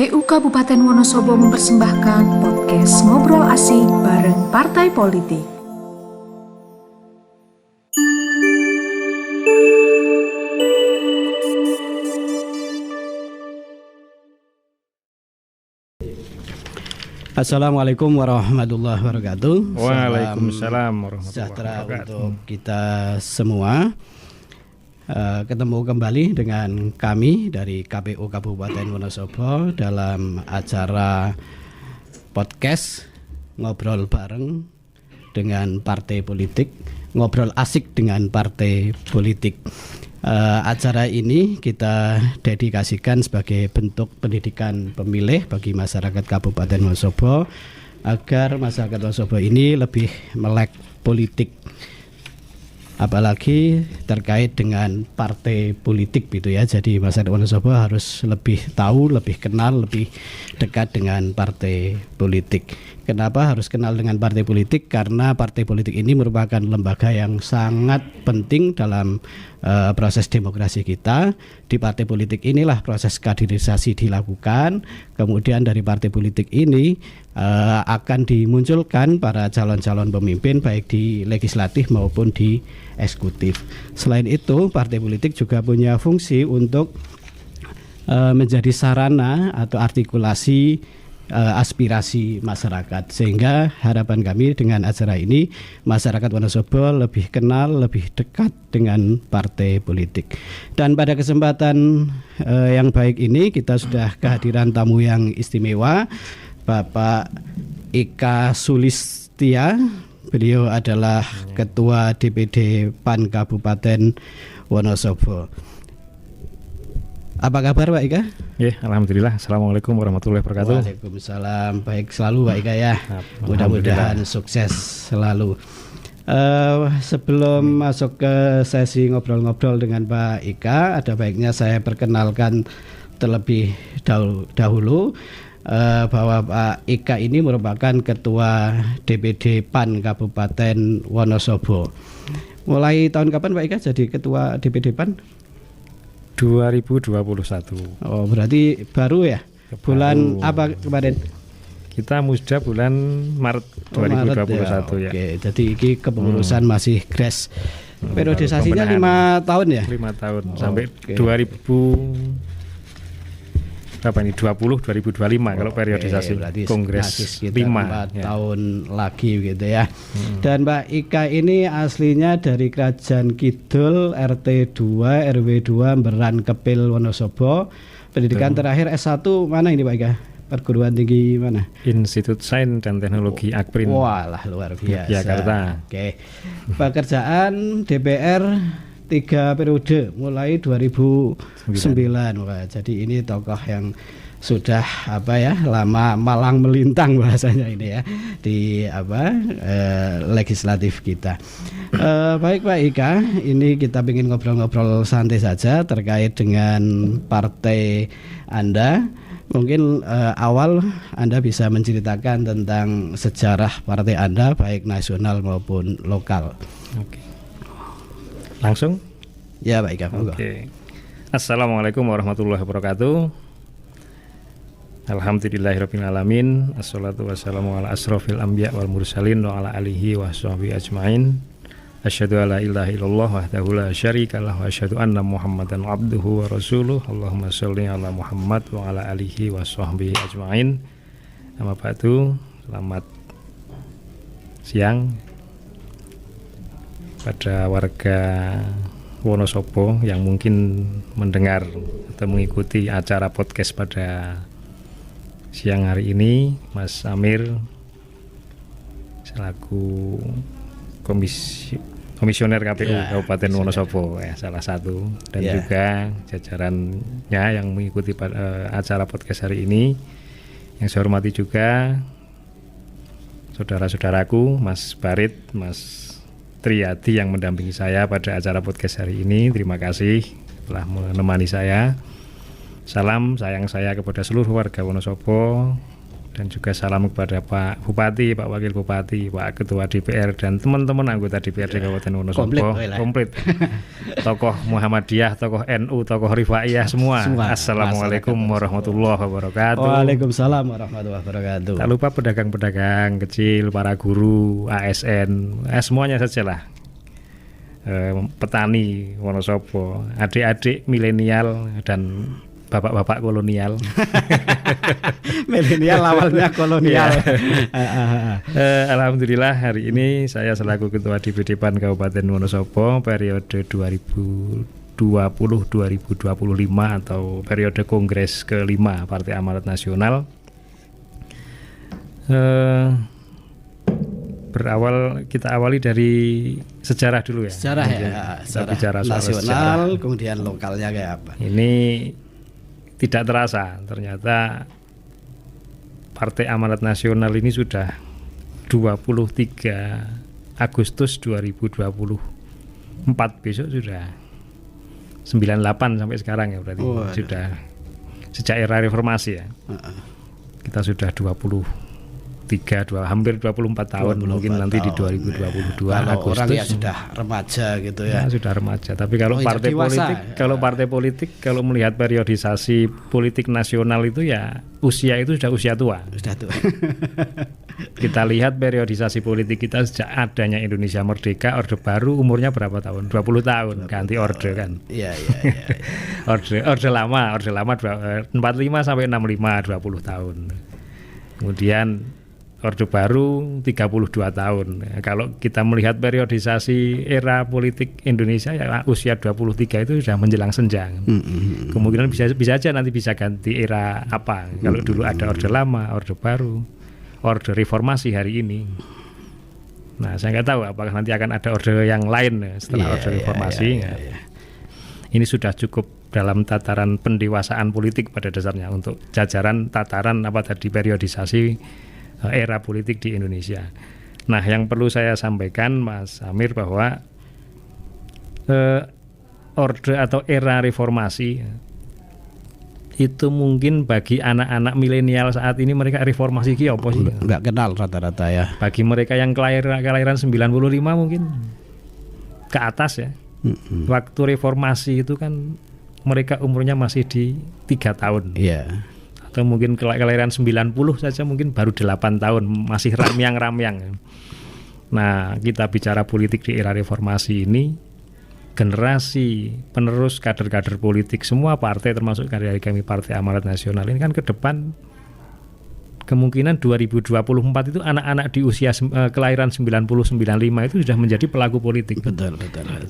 KPU Kabupaten Wonosobo mempersembahkan podcast Ngobrol Asik bareng Partai Politik. Assalamualaikum warahmatullahi wabarakatuh. Waalaikumsalam warahmatullahi sejahtera wabarakatuh. untuk kita semua. Ketemu kembali dengan kami dari KPU Kabupaten Wonosobo dalam acara podcast Ngobrol Bareng dengan Partai Politik, Ngobrol Asik dengan Partai Politik. Acara ini kita dedikasikan sebagai bentuk pendidikan pemilih bagi masyarakat Kabupaten Wonosobo agar masyarakat Wonosobo ini lebih melek politik, apalagi terkait dengan partai politik gitu ya. Jadi masyarakat Wonosobo harus lebih tahu, lebih kenal, lebih dekat dengan partai politik. Kenapa harus kenal dengan partai politik? Karena partai politik ini merupakan lembaga yang sangat penting dalam proses demokrasi kita. Di partai politik inilah proses kaderisasi dilakukan. Kemudian dari partai politik ini akan dimunculkan para calon-calon pemimpin baik di legislatif maupun di eksekutif. Selain itu, partai politik juga punya fungsi untuk menjadi sarana atau artikulasi aspirasi masyarakat, sehingga harapan kami dengan acara ini masyarakat Wonosobo lebih kenal, lebih dekat dengan partai politik. Dan pada kesempatan yang baik ini kita sudah kehadiran tamu yang istimewa, Bapak Ika Sulistia. Beliau adalah Ketua DPD PAN Kabupaten Wonosobo. Apa kabar Pak Ika? Ya, alhamdulillah. Assalamualaikum warahmatullahi wabarakatuh. Waalaikumsalam. Baik selalu Pak Ika ya. Mudah-mudahan sukses selalu. Sebelum masuk ke sesi ngobrol-ngobrol dengan Pak Ika, ada baiknya saya perkenalkan terlebih dahulu bahwa Pak Ika ini merupakan Ketua DPD PAN Kabupaten Wonosobo. Mulai tahun kapan Pak Ika jadi Ketua DPD PAN? 2021. Oh, berarti baru ya? Bulan apa kemarin? Kita musda bulan Maret 2021 ya. Oke, jadi ini kepengurusan masih grace. Periodisasinya 5 tahun ya? 5 tahun sampai 2000 berapa ini? 2025 kalau periodisasi Kongres 5 tahun lagi gitu ya. Dan Mbak Ika ini aslinya dari Krajan Kidul, RT 2 RW 2 Beran Kepil Wonosobo. Pendidikan terakhir S1 mana ini Pak Ika? Perguruan tinggi mana? Institut Sains dan Teknologi Akprin. Wah, luar biasa. Jakarta. Oke. Pekerjaan DPR 3 periode mulai 2009. Wah, jadi ini tokoh yang sudah lama malang melintang bahasanya ini ya di legislatif kita. Baik Pak Ika, ini kita ingin ngobrol-ngobrol santai saja terkait dengan partai Anda. Mungkin awal Anda bisa menceritakan tentang sejarah partai Anda baik nasional maupun lokal. Oke. Langsung? Ya Pak Ika. Oke. Assalamualaikum warahmatullahi wabarakatuh. Alhamdulillahirabbil alamin. Assalatu wassalamu ala asrofil anbiya wal mursalin wa ala alihi wa sahbihi ajmain. Asyhadu alla ilaha illallah wahdahu la syarikalah wa asyhadu anna Muhammadan abduhu wa rasuluh. Allahumma shalli ala Muhammad wa ala alihi wa sahbihi ajmain. Amma ba'du. Selamat siang pada warga Wonosobo yang mungkin mendengar atau mengikuti acara podcast pada siang hari ini. Mas Amir selaku komisioner KPU Kabupaten Wonosobo salah satu, dan juga jajarannya yang mengikuti acara podcast hari ini. Yang saya hormati juga saudara-saudaraku Mas Barit, Mas Triyadi yang mendampingi saya pada acara podcast hari ini. Terima kasih telah menemani saya. Salam sayang saya kepada seluruh warga Wonosobo dan juga salam kepada Pak Bupati, Pak Wakil Bupati, Pak Ketua DPR dan teman-teman anggota DPRD Kabupaten Wonosobo. Komplit. Tokoh Muhammadiyah, tokoh NU, tokoh Rifaiyah semua. Assalamualaikum warahmatullahi wabarakatuh. Waalaikumsalam warahmatullahi wabarakatuh. Tak lupa pedagang-pedagang kecil, para guru, ASN, semuanya sajalah. Petani Wonosobo, adik-adik milenial dan bapak-bapak kolonial. Milenial awalnya kolonial. Alhamdulillah hari ini saya selaku Ketua DPD PAN Kabupaten Wonosobo periode 2020-2025 atau periode Kongres ke-5 Partai Amanat Nasional. Kita awali dari sejarah dulu ya. Sejarah ya. Kita bicara soal nasional, sejarah. kemudian lokalnya kayak apa? Ini tidak terasa, ternyata Partai Amanat Nasional ini sudah 23 Agustus 2024 besok sudah 98 sampai sekarang ya berarti. Sudah sejak era reformasi ya. Kita sudah hampir 24 tahun, mungkin nanti di 2022 kalau Agustus orang ya sudah remaja gitu ya. Sudah remaja. Tapi kalau partai politik, kalau melihat periodisasi politik nasional itu ya usia itu sudah usia tua. Sudah tua. Kita lihat periodisasi politik kita sejak adanya Indonesia Merdeka, Orde Baru umurnya berapa tahun? 20 tahun ganti orde kan. Iya. Orde lama 45 sampai 65 20 tahun. Kemudian Orde Baru 32 tahun. Kalau kita melihat periodisasi era politik Indonesia ya usia 23 itu sudah menjelang senja. Kemungkinan bisa aja nanti bisa ganti era apa. Kalau dulu ada Orde Lama, Orde Baru, Orde Reformasi hari ini. Nah, saya nggak tahu apakah nanti akan ada orde yang lain setelah Orde Reformasi. Ini sudah cukup dalam tataran pendewasaan politik pada dasarnya untuk tataran periodisasi era politik di Indonesia. Nah, yang perlu saya sampaikan Mas Amir bahwa orde atau era reformasi itu mungkin bagi anak-anak milenial saat ini mereka reformasi ki apa sih? Enggak kenal rata-rata ya. Bagi mereka yang kelahiran 95 mungkin ke atas ya. Waktu reformasi itu kan mereka umurnya masih di 3 tahun. Iya. Atau mungkin kelahiran 90 saja mungkin baru 8 tahun, masih ramyang-ramyang. Nah, kita bicara politik di era reformasi ini, generasi penerus kader-kader politik semua partai termasuk dari kami Partai Amanat Nasional ini kan ke depan kemungkinan 2024 itu anak-anak di usia kelahiran 90-95 itu sudah menjadi pelaku politik. Betul.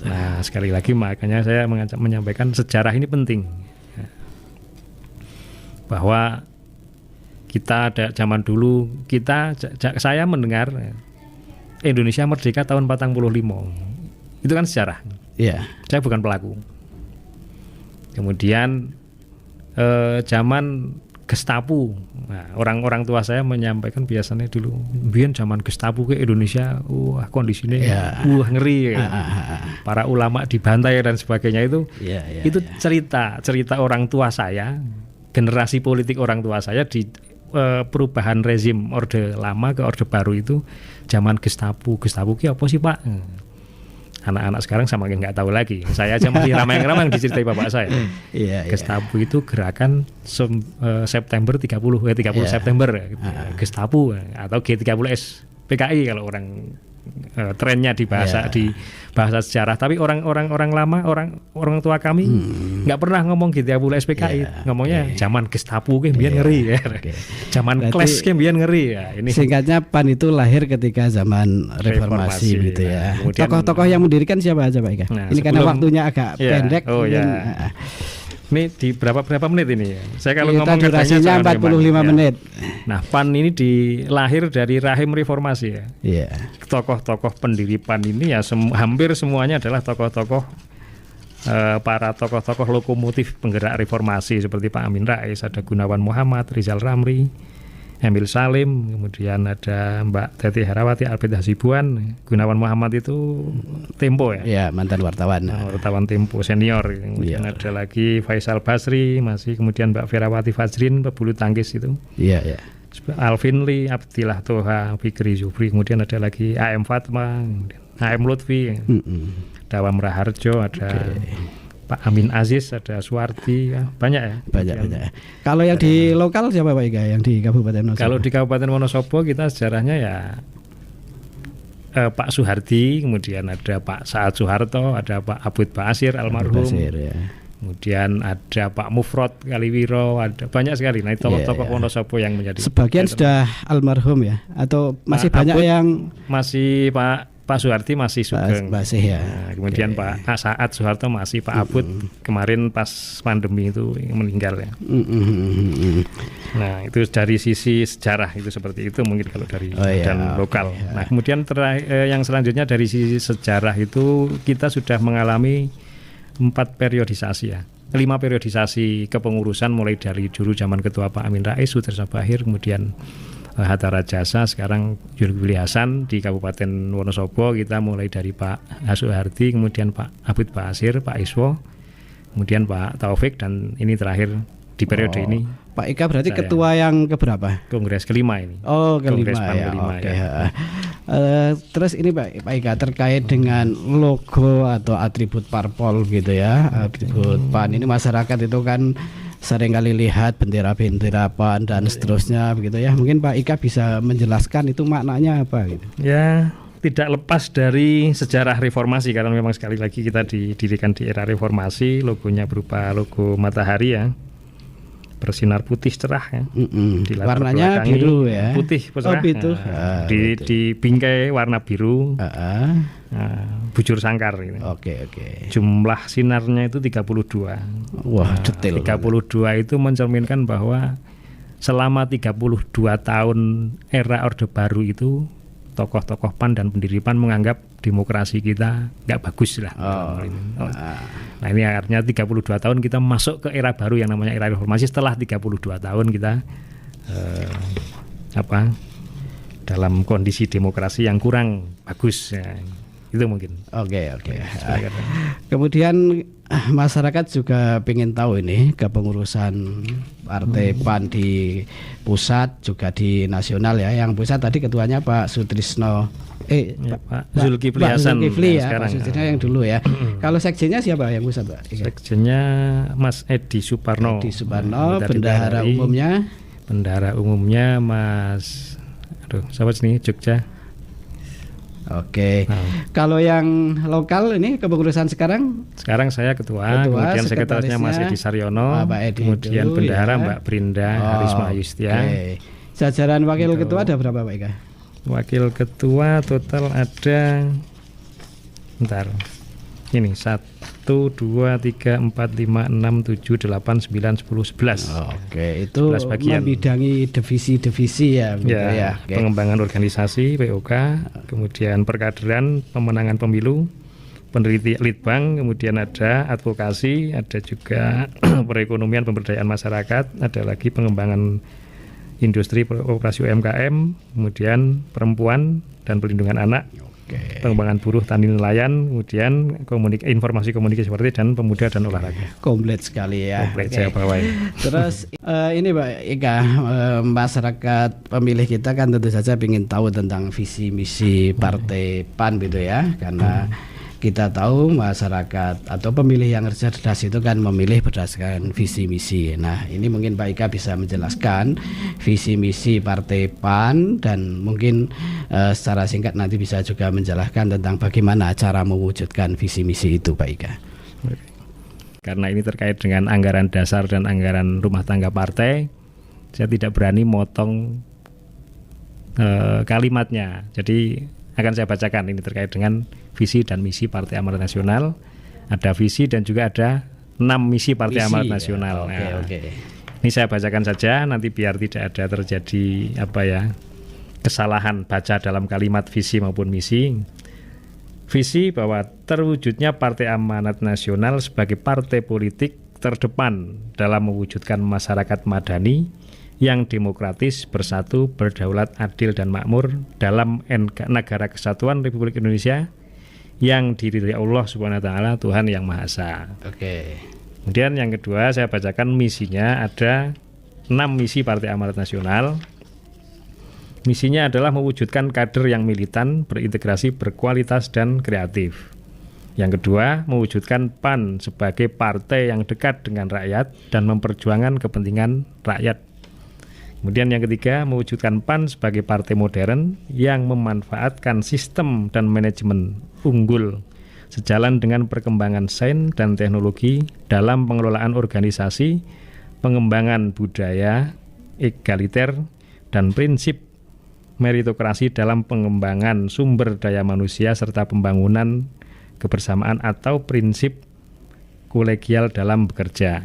Nah, sekali lagi makanya saya menyampaikan sejarah ini penting. Bahwa kita ada zaman dulu saya mendengar Indonesia merdeka tahun 45. Itu kan sejarah. Iya. Saya bukan pelaku. Kemudian zaman Gestapo. Nah, orang-orang tua saya menyampaikan biasanya dulu biyen zaman Gestapo ke Indonesia, kondisinya ngeri. Para ulama dibantai dan sebagainya itu. Itu cerita orang tua saya. Generasi politik orang tua saya di perubahan rezim Orde Lama ke Orde Baru itu zaman Gestapo ki apa sih Pak? Anak-anak sekarang sama nggak tahu lagi. Saya aja masih ramai-ramai diceritai bapak saya. Gestapo itu gerakan September 30 September Gestapo atau G30S PKI kalau orang trennya di bahasa sejarah. Tapi orang lama, orang tua kami nggak pernah ngomong G30S PKI, ngomongnya zaman Gestapo ke biar ngeri ya. Zaman Kles ke biar ngeri ya. Ini singkatnya PAN itu lahir ketika zaman reformasi gitu ya. Tokoh-tokoh yang mendirikan siapa aja Pak Ika? Ini karena waktunya agak pendek. Ini di berapa menit ini ya? Saya kalau ngomong durasinya 45 menit. Nah, PAN ini lahir dari rahim reformasi ya. Tokoh-tokoh pendiri PAN ini ya hampir semuanya adalah para tokoh-tokoh lokomotif penggerak reformasi seperti Pak Amin Rais, ada Gunawan Muhammad, Rizal Ramli, Emil Salim, kemudian ada Mbak Teti Herawati, Alfred Hasibuan. Gunawan Muhammad itu Tempo ya? Iya, mantan wartawan. Wartawan Tempo senior. Kemudian ada lagi Faisal Basri, masih kemudian Mbak Ferawati Fajrin, pebulu tangkis itu. Iya. Alvin Lee, Abdillah Toha, Fikri Zubri, kemudian ada lagi AM Fatma, kemudian AM Lutfi, Dawam Raharjo, ada Pak Amin Aziz, ada Suwardi, ya, banyak ya. Banyak. Kalau yang di lokal siapa Pak Ika yang di Kabupaten Wonosobo? Kalau di Kabupaten Wonosobo kita sejarahnya ya Pak Suhardi, kemudian ada Pak Saad Soeharto, ada Pak Abud Basir almarhum. Ya. Kemudian ada Pak Mufrod Kaliwiro, ada banyak sekali. Nah, tokoh-tokoh Wonosobo yang menjadi sebagian sudah almarhum ya, atau masih Pak banyak Abud, yang masih Pak Suhardi masih sugeng. Masih ya. Nah, kemudian Pak Saad Soeharto masih, Pak Abud kemarin pas pandemi itu meninggal ya. Nah, itu dari sisi sejarah itu seperti itu mungkin kalau dari dan lokal. Nah, kemudian yang selanjutnya dari sisi sejarah itu kita sudah mengalami 4 periodisasi ya, 5 periodisasi kepengurusan mulai dari dulu zaman Ketua Pak Amin Rais, Sudarso Bachir, kemudian Hatta Rajasa, sekarang Zulkifli Hasan di Kabupaten Wonosobo kita mulai dari Pak Soehardi, kemudian Pak Abud Basir, Pak Iswo, kemudian Pak Taufik, dan ini terakhir di periode ini. Pak Ika berarti ketua yang keberapa? Kongres kelima ini. Oh, Kongres kelima ya. kelima, Oke. ya. Terus ini Pak Ika terkait dengan logo atau atribut parpol gitu ya, atribut PAN ini masyarakat itu kan sering kali lihat bendera-bendera PAN dan seterusnya begitu ya. Mungkin Pak Ika bisa menjelaskan itu maknanya apa gitu. Ya, tidak lepas dari sejarah reformasi karena memang sekali lagi kita didirikan di era reformasi, logonya berupa logo matahari ya. Bersinar putih cerah ya. Warnanya biru ya. Putih cerah. Di bingkai warna biru. Bujur sangkar gitu. Oke. Jumlah sinarnya itu 32. Wah, detail. 32 itu mencerminkan bahwa selama 32 tahun era Orde Baru itu tokoh-tokoh PAN dan pendiri PAN menganggap demokrasi kita nggak bagus lah. Nah, ini artinya 32 tahun kita masuk ke era baru yang namanya era reformasi setelah 32 tahun kita dalam kondisi demokrasi yang kurang bagus ya. Itu mungkin. Oke. Kemudian masyarakat juga ingin tahu ini kepengurusan partai PAN di pusat juga di nasional ya. Yang pusat tadi ketuanya Pak Sutrisno Pak Zulkifli Hasan ya, Pak Sutrisno yang dulu ya. Kalau sekjennya siapa yang pusat Pak? Sekjennya Mas Edi Suparno. Bendahara umumnya Mas siapa sini Jogja. Oke. Kalau yang lokal ini kepengurusan sekarang saya ketua kemudian sekretarisnya Mas Edi Saryono, kemudian bendahara Mbak Brinda Harisma Yustia. Jajaran wakil ketua ada berapa Pak Ika? Wakil ketua total ada ini 1, 2, 3, 4, 5, 6, 7, 8, 9, 10, 11. Oke, itu membidangi divisi-divisi ya. Pengembangan organisasi POK, kemudian perkaderan, pemenangan pemilu, peneliti litbang, kemudian ada advokasi, ada juga perekonomian pemberdayaan masyarakat, ada lagi pengembangan industri operasi UMKM, kemudian perempuan dan perlindungan anak. Pengembangan buruh, tani, nelayan, kemudian informasi komunikasi seperti dan pemuda dan olahraga. Komplit sekali ya. Saya bawain. Terus ini Pak Ika, masyarakat pemilih kita kan tentu saja ingin tahu tentang visi misi partai PAN gitu ya, karena kita tahu masyarakat atau pemilih yang cerdas itu kan memilih berdasarkan visi misi. Nah, ini mungkin Pak Ika bisa menjelaskan visi misi Partai PAN dan mungkin secara singkat nanti bisa juga menjelaskan tentang bagaimana cara mewujudkan visi misi itu Pak Ika. Karena ini terkait dengan anggaran dasar dan anggaran rumah tangga partai, saya tidak berani motong kalimatnya. Jadi akan saya bacakan ini terkait dengan visi dan misi Partai Amanat Nasional. Ada visi dan juga ada 6 misi Partai Amanat Nasional. Ini saya bacakan saja nanti biar tidak ada terjadi kesalahan baca dalam kalimat visi maupun misi. Visi bahwa terwujudnya Partai Amanat Nasional sebagai partai politik terdepan dalam mewujudkan masyarakat madani yang demokratis, bersatu, berdaulat, adil dan makmur dalam negara kesatuan Republik Indonesia yang diridhai Allah Subhanahu wa taala, Tuhan yang Maha Esa. Oke. Kemudian yang kedua saya bacakan misinya, ada 6 misi Partai Amanat Nasional. Misinya adalah mewujudkan kader yang militan, berintegrasi, berkualitas, dan kreatif. Yang kedua, mewujudkan PAN sebagai partai yang dekat dengan rakyat dan memperjuangkan kepentingan rakyat. Kemudian yang ketiga, mewujudkan PAN sebagai partai modern yang memanfaatkan sistem dan manajemen unggul sejalan dengan perkembangan sains dan teknologi dalam pengelolaan organisasi, pengembangan budaya, egaliter, dan prinsip meritokrasi dalam pengembangan sumber daya manusia serta pembangunan kebersamaan atau prinsip kolegial dalam bekerja.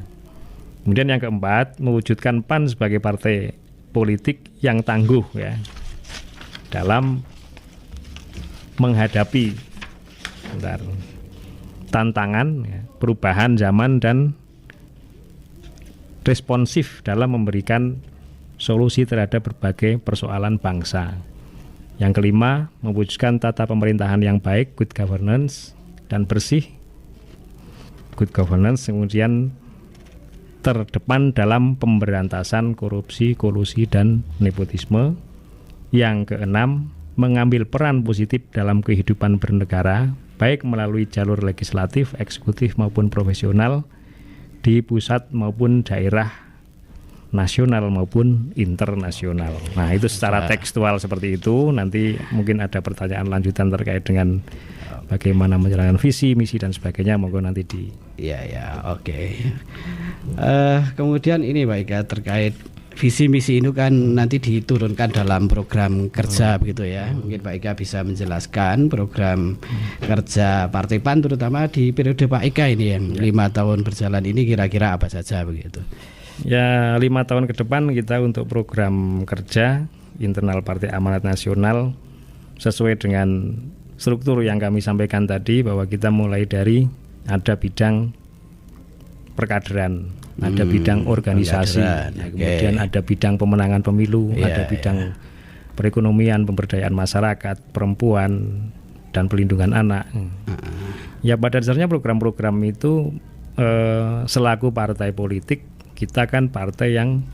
Kemudian yang keempat, mewujudkan PAN sebagai partai politik yang tangguh ya dalam menghadapi tantangan ya, perubahan zaman dan responsif dalam memberikan solusi terhadap berbagai persoalan bangsa. Yang kelima, mewujudkan tata pemerintahan yang baik, good governance, dan bersih, good governance, kemudian terdepan dalam pemberantasan korupsi, kolusi, dan nepotisme. Yang keenam, mengambil peran positif dalam kehidupan bernegara, baik melalui jalur legislatif, eksekutif, maupun profesional, di pusat maupun daerah, nasional maupun internasional. Nah, itu secara tekstual seperti itu. Nanti mungkin ada pertanyaan lanjutan terkait dengan bagaimana menjalankan visi, misi dan sebagainya. Monggo nanti di. Ya, oke. Kemudian ini Pak Ika, terkait visi misi itu kan nanti diturunkan dalam program kerja begitu ya. Mungkin Pak Ika bisa menjelaskan program kerja Partai PAN terutama di periode Pak Ika ini yang 5 tahun berjalan ini kira-kira apa saja begitu. Ya, 5 tahun ke depan kita untuk program kerja internal Partai Amanat Nasional sesuai dengan struktur yang kami sampaikan tadi, bahwa kita mulai dari ada bidang perkaderan, ada bidang organisasi, kemudian ada bidang pemenangan pemilu, ada bidang perekonomian, pemberdayaan masyarakat, perempuan, dan pelindungan anak. Ya, pada dasarnya program-program itu selaku partai politik, kita kan partai yang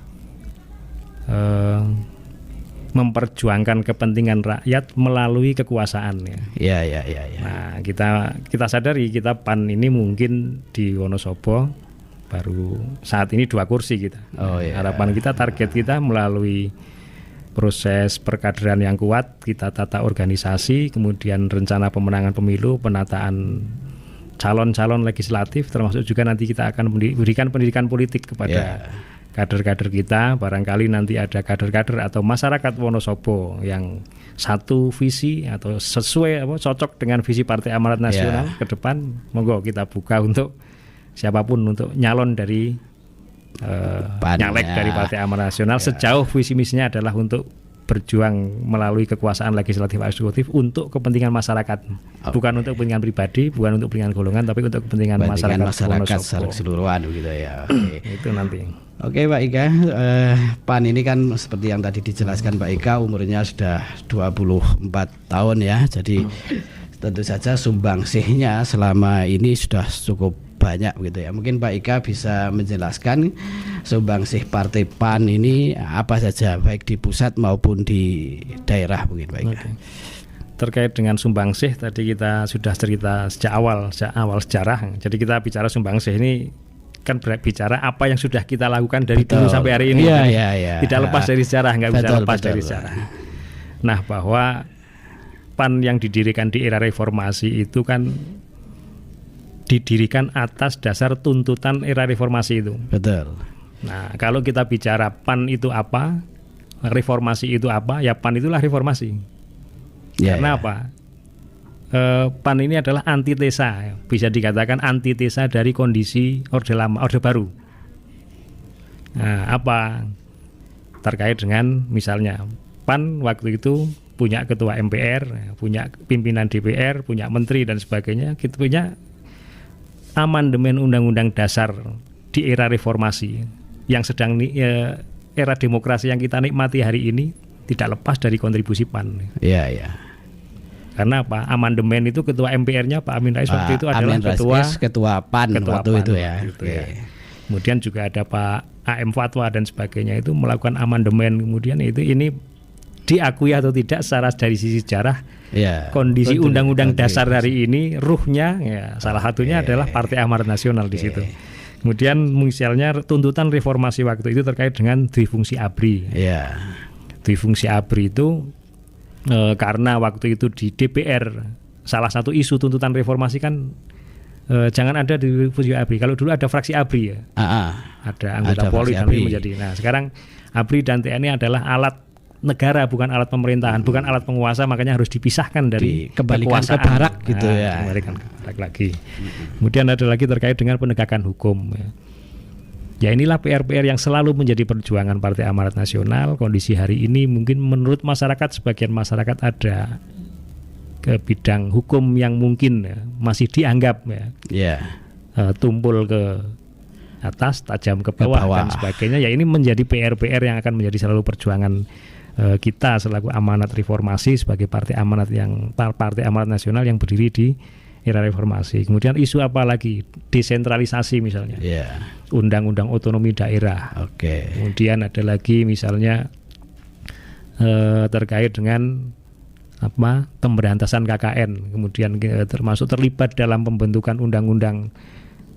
memperjuangkan kepentingan rakyat melalui kekuasaan ya. Ya. Nah, kita sadari kita PAN ini mungkin di Wonosobo baru saat ini 2 kursi kita. Harapan kita, target kita melalui proses perkaderan yang kuat, kita tata organisasi, kemudian rencana pemenangan pemilu, penataan calon-calon legislatif, termasuk juga nanti kita akan memberikan pendidikan politik kepada kader-kader kita. Barangkali nanti ada kader-kader atau masyarakat Wonosobo yang satu visi atau sesuai cocok dengan visi Partai Amanat Nasional ke depan, monggo kita buka untuk siapapun untuk nyalon dari nyalek dari Partai Amanat Nasional sejauh visi misinya adalah untuk berjuang melalui kekuasaan legislatif eksekutif untuk kepentingan masyarakat, bukan untuk kepentingan pribadi, bukan untuk kepentingan golongan, tapi untuk kepentingan masyarakat secara keseluruhan gitu ya. Itu nanti. Oke Pak Ika, PAN ini kan seperti yang tadi dijelaskan Pak Ika, umurnya sudah 24 tahun ya. Jadi tentu saja sumbangsihnya selama ini sudah cukup banyak gitu ya. Mungkin Pak Ika bisa menjelaskan sumbangsih Partai PAN ini apa saja, baik di pusat maupun di daerah mungkin Pak Ika. Terkait dengan sumbangsih tadi kita sudah cerita sejak awal sejarah. Jadi kita bicara sumbangsih ini kan bicara apa yang sudah kita lakukan dari dulu sampai hari ini. Iya. Tidak lepas dari sejarah, nggak bisa lepas dari sejarah. Nah, bahwa PAN yang didirikan di era reformasi itu kan didirikan atas dasar tuntutan era reformasi itu. Betul. Nah, kalau kita bicara PAN itu apa, reformasi itu apa, ya PAN itulah reformasi. Karena apa? PAN ini adalah antitesa, bisa dikatakan antitesa dari kondisi Orde Lama, Orde Baru. Nah, apa terkait dengan misalnya PAN waktu itu punya ketua MPR, punya pimpinan DPR, punya menteri dan sebagainya. Kita punya amandemen Undang-Undang Dasar di era reformasi yang sedang era demokrasi yang kita nikmati hari ini tidak lepas dari kontribusi PAN. Iya. Karena apa? Amandemen itu ketua MPR-nya Pak Amin Rais waktu itu adalah ketua PAN waktu PAN, itu ya. Gitu ya. Kemudian juga ada Pak AM Fatwa dan sebagainya itu melakukan amandemen, kemudian ini diakui atau tidak secara dari sisi sejarah, Ya. kondisi Betul, Undang-Undang betul. Dasar hari ini ruhnya ya salah satunya adalah Partai Amanat Nasional di situ. Kemudian misalnya tuntutan reformasi waktu itu terkait dengan difungsi ABRI. Ya. Difungsi ABRI itu karena waktu itu di DPR salah satu isu tuntutan reformasi kan jangan ada difungsi ABRI. Kalau dulu ada fraksi ABRI ya. Ada anggota Ada Polri fraksi dan ABRI. menjadi. Nah, sekarang ABRI dan TNI adalah alat negara, bukan alat pemerintahan, bukan alat penguasa, makanya harus dipisahkan dari Dikembalikan ke kekuasaan. barak gitu ya. Dikembalikan ke barak lagi. Kemudian ada lagi terkait dengan penegakan hukum. Ya inilah PR-PR yang selalu menjadi perjuangan Partai Amanat Nasional. Kondisi hari ini mungkin menurut masyarakat, sebagian masyarakat ada ke bidang hukum yang mungkin masih dianggap tumpul ke atas, tajam ke bawah dan sebagainya. Ya ini menjadi PR-PR yang akan menjadi selalu perjuangan kita selaku amanat reformasi sebagai partai amanat nasional yang berdiri di era reformasi. Kemudian isu apa lagi? Desentralisasi misalnya. Undang-undang otonomi daerah. Kemudian ada lagi misalnya terkait dengan pemberantasan KKN. Kemudian termasuk terlibat dalam pembentukan undang-undang,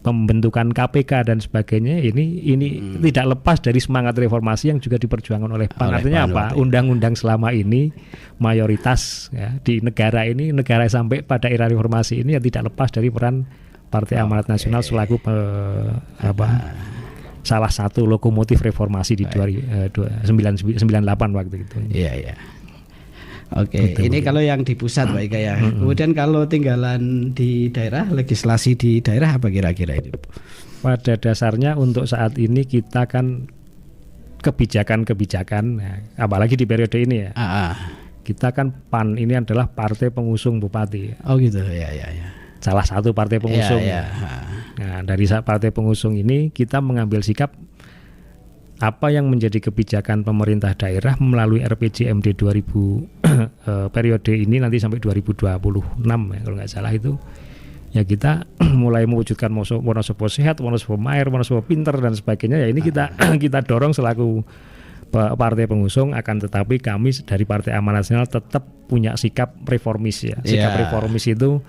pembentukan KPK dan sebagainya. Ini tidak lepas dari semangat reformasi yang juga diperjuangkan oleh PAN. Artinya apa? Undang-undang selama ini mayoritas di negara ini, negara sampai pada era reformasi ini tidak lepas dari peran Partai Amanat Nasional selaku salah satu lokomotif reformasi di 1998 waktu itu. Ini kalau yang di pusat Pak Ika ya. Kemudian kalau tinggalan di daerah, legislasi di daerah apa kira-kira itu? Pada dasarnya untuk saat ini kita kan kebijakan, apalagi di periode ini ya. Kita kan PAN ini adalah partai pengusung bupati. Oh gitu ya. Salah satu partai pengusung. Nah, dari partai pengusung ini kita mengambil sikap apa yang menjadi kebijakan pemerintah daerah melalui RPJMD 2000 periode ini nanti sampai 2026 ya, kalau nggak salah itu ya kita mulai mewujudkan Wonosobo sehat, Wonosobo Maer, Wonosobo pinter dan sebagainya. Ya ini kita dorong selaku partai pengusung. Akan tetapi kami dari Partai Amanat Nasional tetap punya sikap reformis ya. Sikap reformis itu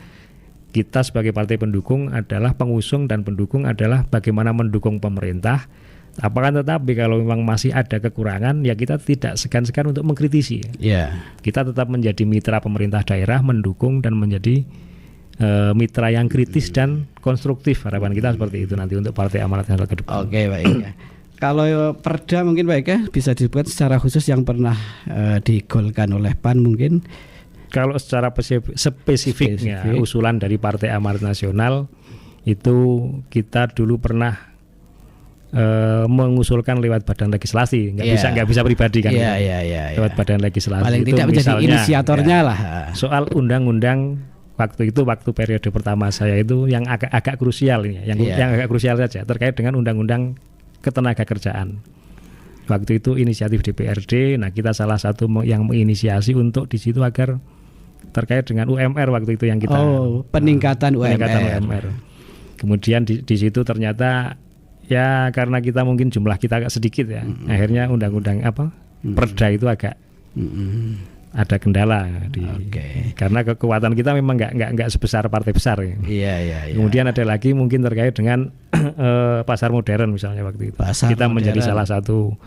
kita sebagai partai pendukung adalah pengusung dan pendukung adalah bagaimana mendukung pemerintah. Akan tetapi kalau memang masih ada kekurangan ya kita tidak segan-segan untuk mengkritisi. Kita tetap menjadi mitra pemerintah daerah, mendukung dan menjadi mitra yang kritis dan konstruktif. Harapan kita seperti itu nanti untuk Partai Amanat Nasional ke depan. Baik. Kalau perda mungkin Pak Ika bisa disebutkan secara khusus yang pernah digolkan oleh PAN mungkin. Kalau secara spesifiknya usulan dari Partai Amanat Nasional itu kita dulu pernah mengusulkan lewat badan legislasi, nggak bisa pribadi kan, lewat badan legislasi. Paling itu tidak menjadi inisiatornya lah. Soal undang-undang waktu periode pertama saya itu yang agak krusial ini, yang agak krusial saja terkait dengan undang-undang ketenagakerjaan. Waktu itu inisiatif DPRD, nah kita salah satu yang menginisiasi untuk di situ agar terkait dengan UMR waktu itu yang kita peningkatan UMR. Kemudian di situ ternyata ya karena kita mungkin jumlah kita agak sedikit ya, akhirnya undang-undang perda itu agak ada kendala karena kekuatan kita memang nggak sebesar partai besar ya. Kemudian ada lagi mungkin terkait dengan pasar modern misalnya waktu itu kita menjadi salah satu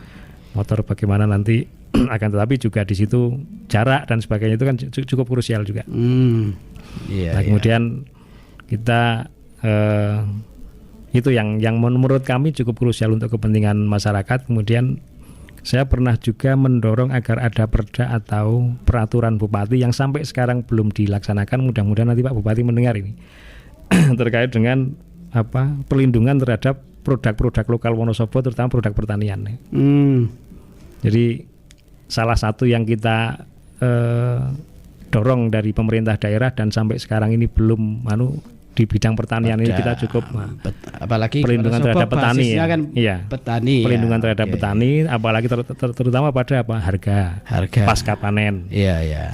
motor bagaimana nanti akan tetapi juga di situ jarak dan sebagainya itu kan cukup krusial juga. Kemudian kita itu yang menurut kami cukup krusial untuk kepentingan masyarakat. Kemudian saya pernah juga mendorong agar ada perda atau peraturan bupati yang sampai sekarang belum dilaksanakan. Mudah-mudahan nanti Pak Bupati mendengar ini terkait dengan perlindungan terhadap produk-produk lokal Wonosobo, terutama produk pertanian. Jadi salah satu yang kita dorong dari pemerintah daerah dan sampai sekarang ini belum di bidang pertanian ini kita cukup apalagi perlindungan terhadap petani kan petani perlindungan terhadap petani, apalagi terutama pada harga pasca panen.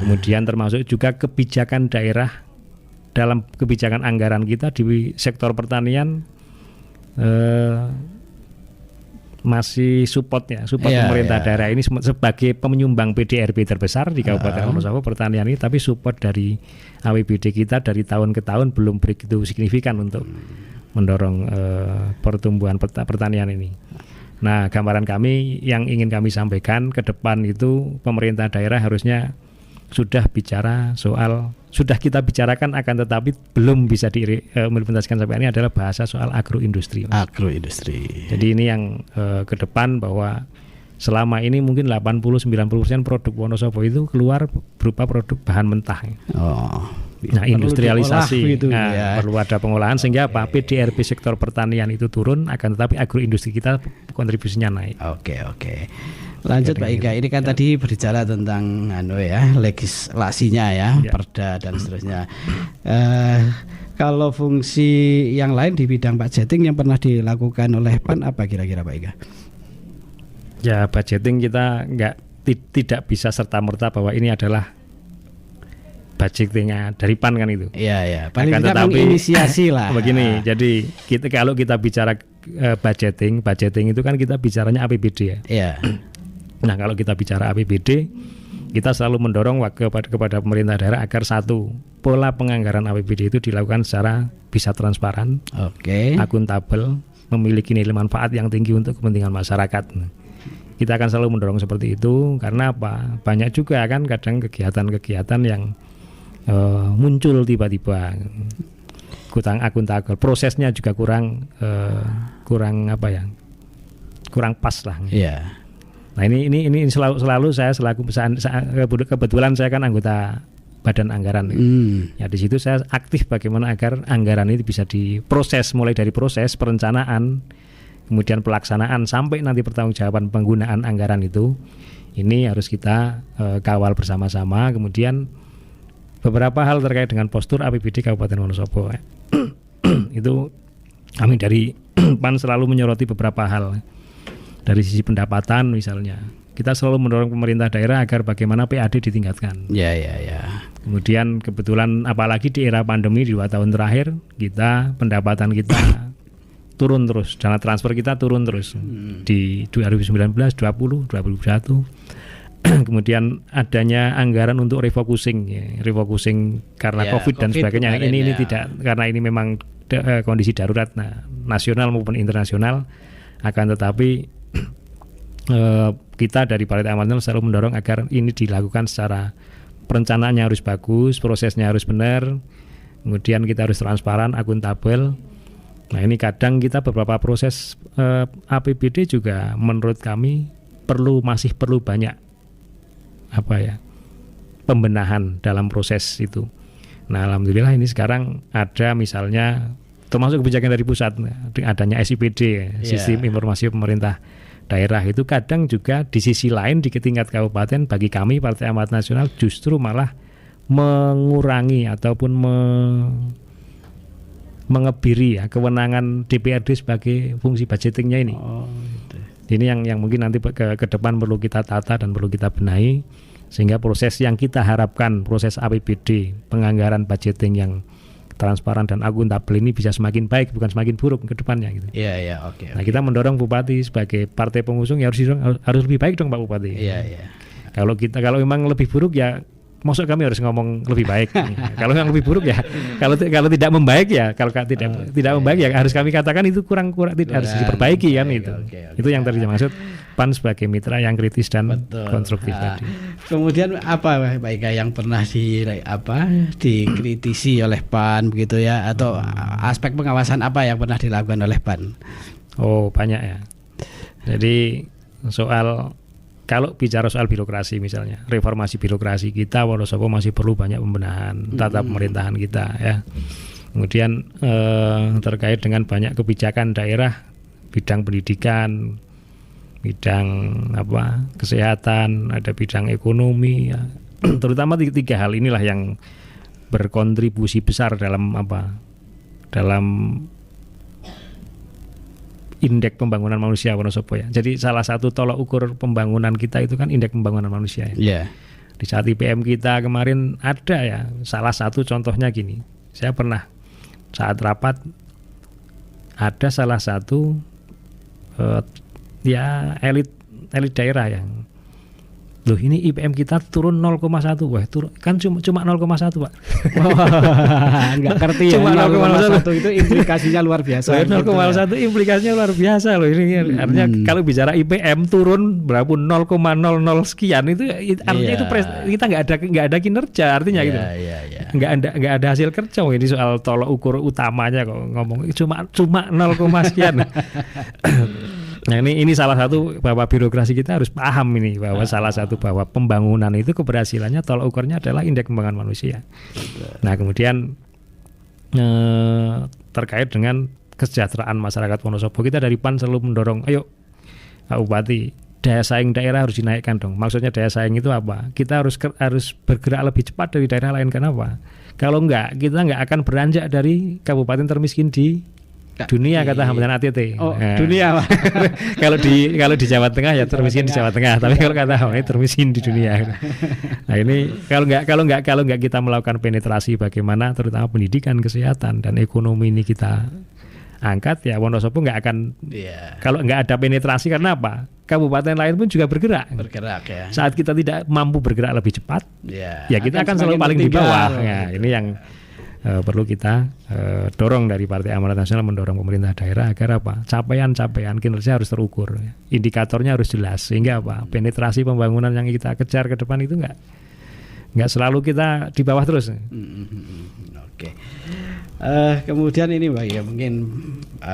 Kemudian termasuk juga kebijakan daerah dalam kebijakan anggaran kita di sektor pertanian masih support pemerintah daerah ini sebagai penyumbang PDRB terbesar di Kabupaten Wonosobo pertanian ini, tapi support dari APBD kita dari tahun ke tahun belum begitu signifikan untuk mendorong pertumbuhan pertanian ini. Nah, gambaran kami yang ingin kami sampaikan ke depan itu pemerintah daerah harusnya sudah kita bicarakan akan tetapi belum bisa diimplementasikan sampai ini adalah bahasa soal agroindustri. Agroindustri. Jadi ini yang ke depan bahwa selama ini mungkin 80-90% produk Wonosobo itu keluar berupa produk bahan mentah. Nah, industrialisasi perlu ada pengolahan sehingga PDRB sektor pertanian itu turun, akan tetapi agroindustri kita kontribusinya naik. Oke. Lanjut Pak Ika, ini kan tadi berbicara tentang legislasinya ya, perda dan seterusnya. Kalau fungsi yang lain di bidang budgeting yang pernah dilakukan oleh PAN apa kira-kira Pak Ika? Ya, budgeting kita tidak bisa serta-merta bahwa ini adalah budgetingnya dari PAN kan itu. Iya. Paling tidak menginisiasi lah. Begini, jadi kalau kita bicara budgeting itu kan kita bicaranya APBD ya. Iya. Nah, kalau kita bicara APBD, kita selalu mendorong kepada pemerintah daerah agar satu, pola penganggaran APBD itu dilakukan secara bisa transparan, akuntabel, memiliki nilai manfaat yang tinggi untuk kepentingan masyarakat. Kita akan selalu mendorong seperti itu karena apa? Banyak juga kan kadang kegiatan-kegiatan yang muncul tiba-tiba, kurang akuntabel, prosesnya juga kurang pas lah. Iya. Nah ini selalu saya kebetulan saya kan anggota Badan Anggaran. Ya di situ saya aktif bagaimana agar anggaran ini bisa diproses, mulai dari proses perencanaan, kemudian pelaksanaan sampai nanti pertanggungjawaban penggunaan anggaran itu. Ini harus kita kawal bersama-sama. Kemudian beberapa hal terkait dengan postur APBD Kabupaten Wonosobo itu kami dari PAN selalu menyoroti beberapa hal. Dari sisi pendapatan misalnya, kita selalu mendorong pemerintah daerah agar bagaimana PAD ditingkatkan. Ya. Kemudian kebetulan apalagi di era pandemi di 2 tahun terakhir, pendapatan kita turun terus, dana transfer kita turun terus di 2019, 2020, 2021. Kemudian adanya anggaran untuk refocusing karena COVID dan sebagainya. Ini tidak, karena ini memang kondisi darurat nasional maupun internasional. Akan tetapi kita dari Partai Amanat Nasional selalu mendorong agar ini dilakukan secara perencanaannya harus bagus, prosesnya harus benar, kemudian kita harus transparan, akuntabel. Nah ini kadang kita beberapa proses APBD juga menurut kami masih perlu banyak pembenahan dalam proses itu. Nah alhamdulillah ini sekarang ada misalnya termasuk kebijakan dari pusat adanya SIPD, Sistem Informasi Pemerintah Daerah, itu kadang juga di sisi lain di tingkat kabupaten bagi kami Partai Amanat Nasional justru malah mengurangi ataupun mengebiri kewenangan DPRD sebagai fungsi budgetingnya ini. Ini yang mungkin nanti ke depan perlu kita tata dan perlu kita benahi sehingga proses yang kita harapkan, proses APBD, penganggaran budgeting yang transparan dan akuntabel ini bisa semakin baik bukan semakin buruk ke depannya gitu. Iya, oke. Nah, kita mendorong Bupati sebagai partai pengusung ya harus lebih baik dong Pak Bupati. Iya. Kalau memang lebih buruk ya maksud kami harus ngomong lebih baik. Kalau yang lebih buruk ya kalau tidak membaik ya tidak membaik ya harus kami katakan itu kurang harus diperbaiki kan itu. Itu yang tadi maksud PAN sebagai mitra yang kritis dan konstruktif tadi. Kemudian apa Pak Ika yang pernah dikritisi oleh PAN begitu ya, atau aspek pengawasan apa yang pernah dilakukan oleh PAN? Oh banyak ya. Jadi kalau bicara soal birokrasi misalnya, reformasi birokrasi kita Wonosobo masih perlu banyak pembenahan tata pemerintahan kita ya. Kemudian terkait dengan banyak kebijakan daerah, bidang pendidikan, bidang kesehatan, ada bidang ekonomi ya. Terutama 3 hal inilah yang berkontribusi besar dalam indeks pembangunan manusia Wonosobo ya. Jadi salah satu tolak ukur pembangunan kita itu kan indeks pembangunan manusia ya. Di saat IPM kita kemarin ada ya, salah satu contohnya gini. Saya pernah saat rapat ada salah satu ya elit daerah yang loh ini IPM kita turun 0,1. Wah, turun kan cuma 0,1, Pak. Enggak ngerti ya. Cuma 0,1 itu implikasinya luar biasa. 0,1 implikasinya luar biasa loh ini. Artinya kalau bicara IPM turun berapa 0,00 sekian itu artinya itu kita nggak ada kinerja artinya gitu. Nggak ada hasil kerja. Ini soal tolok ukur utamanya kok ngomong cuma 0, sekian. Nah ini salah satu bahwa birokrasi kita harus paham ini bahwa salah satu bahwa pembangunan itu keberhasilannya tolak ukurnya adalah indeks kembangan manusia. Nah kemudian terkait dengan kesejahteraan masyarakat Wonosobo, kita dari PAN selalu mendorong, ayo Pak Bupati, daya saing daerah harus dinaikkan dong. Maksudnya daya saing itu apa? Kita harus bergerak lebih cepat dari daerah lain. Kenapa? Kalau enggak, kita enggak akan beranjak dari kabupaten termiskin di dunia, kata Hamdan ATT. Oh, dunia. Kalau di Jawa Tengah ya termiskin di Jawa Tengah, tapi kalau kata Hamdan termiskin di dunia. Nah, ini kalau nggak kita melakukan penetrasi bagaimana terutama pendidikan, kesehatan dan ekonomi ini kita angkat, ya Wonosobo nggak akan. Kalau nggak ada penetrasi, karena apa? Kabupaten lain pun juga bergerak ya. Saat kita tidak mampu bergerak lebih cepat, ya kita akan selalu paling di bawah. Ya, ini yang perlu kita dorong dari Partai Amanat Nasional, mendorong pemerintah daerah agar apa? Capaian kinerja harus terukur, indikatornya harus jelas, sehingga apa? Penetrasi pembangunan yang kita kejar ke depan itu nggak selalu kita di bawah terus. Oke. Kemudian ini Pak ya, mungkin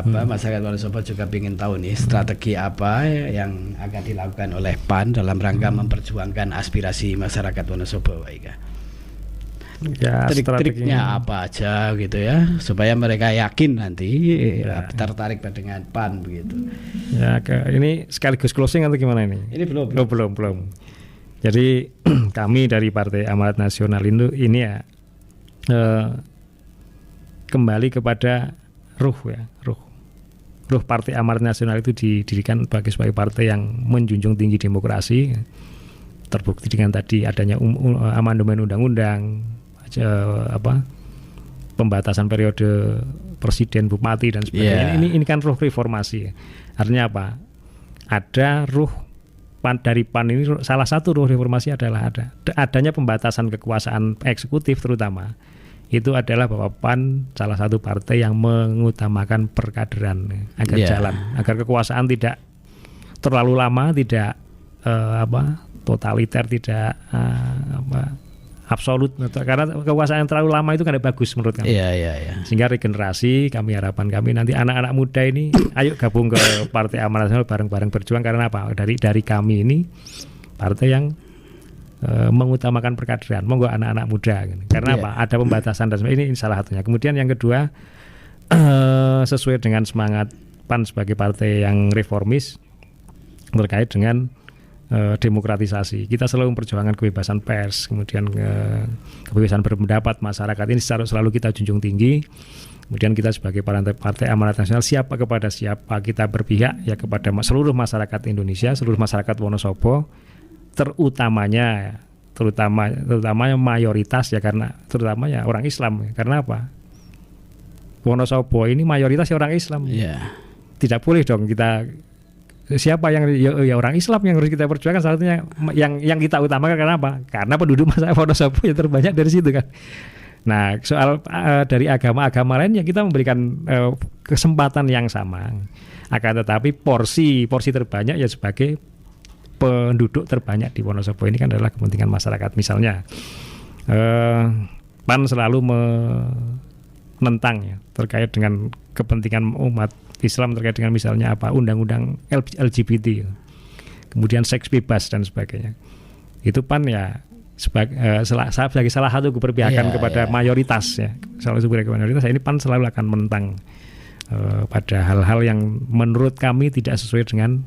masyarakat Wonosobo juga ingin tahu nih strategi apa yang akan dilakukan oleh PAN dalam rangka memperjuangkan aspirasi masyarakat Wonosobo, Pak Ika. Ya, trik-triknya apa aja gitu ya, supaya mereka yakin nanti tertarik dengan PAN begitu. Ya, ini sekaligus closing atau gimana ini? Ini belum. Jadi kami dari Partai Amanat Nasional ini ya kembali kepada ruh Partai Amanat Nasional itu didirikan sebagai partai yang menjunjung tinggi demokrasi, terbukti dengan tadi adanya amandemen undang-undang, pembatasan periode presiden, bupati dan sebagainya. Ini kan ruh reformasi. Artinya apa? Ada ruh dari PAN ini, salah satu ruh reformasi adalah adanya pembatasan kekuasaan eksekutif, terutama itu adalah bahwa PAN salah satu partai yang mengutamakan perkaderan agar jalan, agar kekuasaan tidak terlalu lama, tidak totaliter, tidak absolut, karena kekuasaan yang terlalu lama itu kan tidak bagus menurut kami. Sehingga regenerasi, harapan kami nanti anak-anak muda ini ayo gabung ke Partai Amanat Nasional, bareng-bareng berjuang. Karena apa? Dari kami ini partai yang mengutamakan perkaderan, monggo anak-anak muda. Karena apa? Ada pembatasan dan ini salah satunya. Kemudian yang kedua, sesuai dengan semangat PAN sebagai partai yang reformis terkait dengan demokratisasi. Kita selalu memperjuangkan kebebasan pers, kemudian kebebasan berpendapat masyarakat ini selalu kita junjung tinggi. Kemudian kita sebagai Partai Amanat Nasional siapa kepada siapa kita berpihak, ya kepada seluruh masyarakat Indonesia, seluruh masyarakat Wonosobo, terutamanya mayoritas ya, karena terutama ya orang Islam. Karena apa? Wonosobo ini mayoritas ya orang Islam. Tidak boleh dong kita siapa yang ya orang Islam yang harus kita perjuangkan, salah satunya yang kita utamakan. Karena apa? Karena penduduk masyarakat Wonosobo yang terbanyak dari situ kan. Nah, soal dari agama-agama lain ya kita memberikan kesempatan yang sama. Akan tetapi porsi terbanyak ya sebagai penduduk terbanyak di Wonosobo ini kan adalah kepentingan masyarakat. Misalnya PAN selalu menentang ya terkait dengan kepentingan umat Islam, terkait dengan misalnya undang-undang LGBT, kemudian seks bebas dan sebagainya. Itu PAN ya sebagai salah satu keberpihakan kepada mayoritas ya, salah satu keberpihakan mayoritas. Ini PAN selalu akan menentang pada hal-hal yang menurut kami tidak sesuai dengan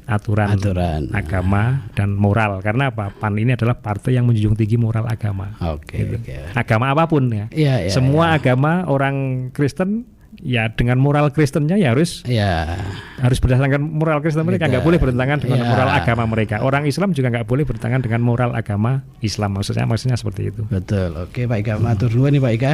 aturan agama dan moral. Karena apa? PAN ini adalah partai yang menjunjung tinggi moral agama. Agama apapun ya. Semua agama, orang Kristen ya dengan moral Kristennya ya harus berdasarkan moral Kristen mereka, nggak boleh bertentangan dengan moral agama mereka. Orang Islam juga nggak boleh bertentangan dengan moral agama Islam, maksudnya seperti itu. Betul. Oke Pak Ika, matur nuwun nih Pak Ika.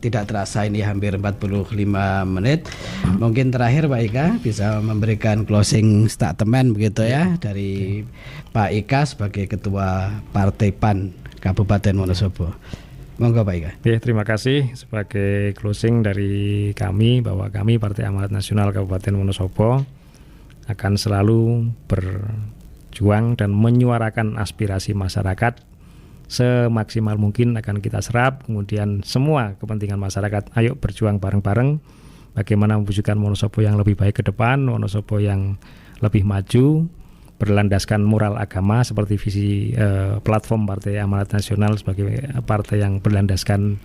Tidak terasa ini hampir 45 menit. Mungkin terakhir Pak Ika bisa memberikan closing statement begitu ya dari Pak Ika sebagai Ketua Partai PAN Kabupaten Wonosobo. Monggo Pak Ika. Oke, terima kasih sebagai closing dari kami bahwa kami Partai Amanat Nasional Kabupaten Wonosobo akan selalu berjuang dan menyuarakan aspirasi masyarakat semaksimal mungkin akan kita serap, kemudian semua kepentingan masyarakat. Ayo berjuang bareng-bareng bagaimana mewujudkan Wonosobo yang lebih baik ke depan, Wonosobo yang lebih maju, berlandaskan moral agama seperti visi platform Partai Amanat Nasional sebagai partai yang berlandaskan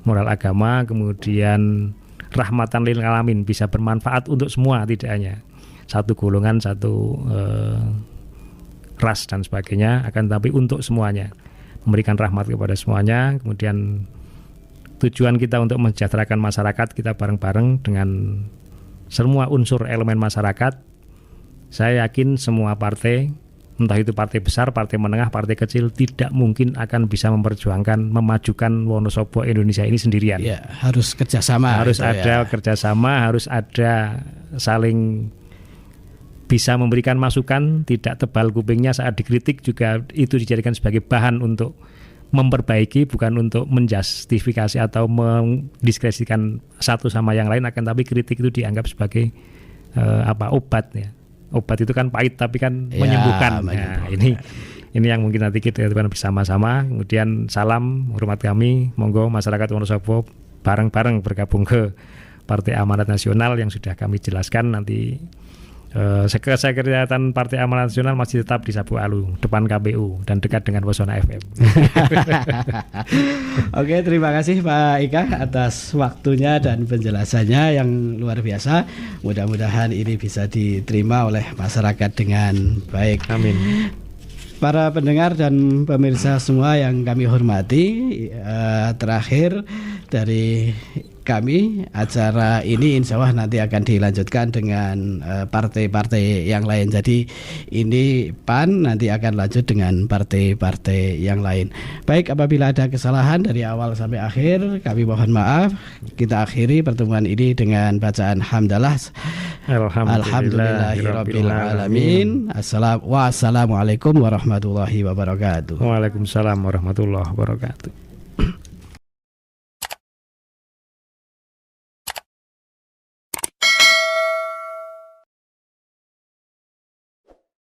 moral agama, kemudian rahmatan lil alamin, bisa bermanfaat untuk semua, tidak hanya satu golongan, satu ras dan sebagainya, akan tapi untuk semuanya, memberikan rahmat kepada semuanya. Kemudian tujuan kita untuk mensejahterakan masyarakat, kita bareng-bareng dengan semua unsur elemen masyarakat. Saya yakin semua partai, entah itu partai besar, partai menengah, partai kecil, tidak mungkin akan bisa memperjuangkan, memajukan Wonosobo Indonesia ini sendirian. Ya, harus kerjasama. Harus ada kerjasama, harus ada saling bisa memberikan masukan, tidak tebal kupingnya saat dikritik, juga itu dijadikan sebagai bahan untuk memperbaiki, bukan untuk menjustifikasi atau mendiskresikan satu sama yang lain, akan tapi kritik itu dianggap sebagai obat ya. Obat itu kan pahit tapi kan menyembuhkan. Nah, ini yang mungkin nanti kita lakukan bersama-sama. Kemudian salam hormat kami, monggo masyarakat Wonosobo bareng-bareng bergabung ke Partai Amanat Nasional yang sudah kami jelaskan. Nanti sekretariatan Partai Amanat Nasional masih tetap di Sabu Alu, depan KPU dan dekat dengan Wasona FM. Oke, terima kasih Pak Ika atas waktunya dan penjelasannya yang luar biasa. Mudah-mudahan ini bisa diterima oleh masyarakat dengan baik. Amin. Para pendengar dan pemirsa semua yang kami hormati, terakhir dari kami, acara ini insya Allah nanti akan dilanjutkan dengan partai-partai yang lain. Jadi ini PAN nanti akan lanjut dengan partai-partai yang lain. Baik, apabila ada kesalahan dari awal sampai akhir, kami mohon maaf. Kita akhiri pertemuan ini dengan bacaan hamdalah. Alhamdulillahirabbil alamin. Wassalamualaikum warahmatullahi wabarakatuh. Waalaikumsalam warahmatullahi wabarakatuh.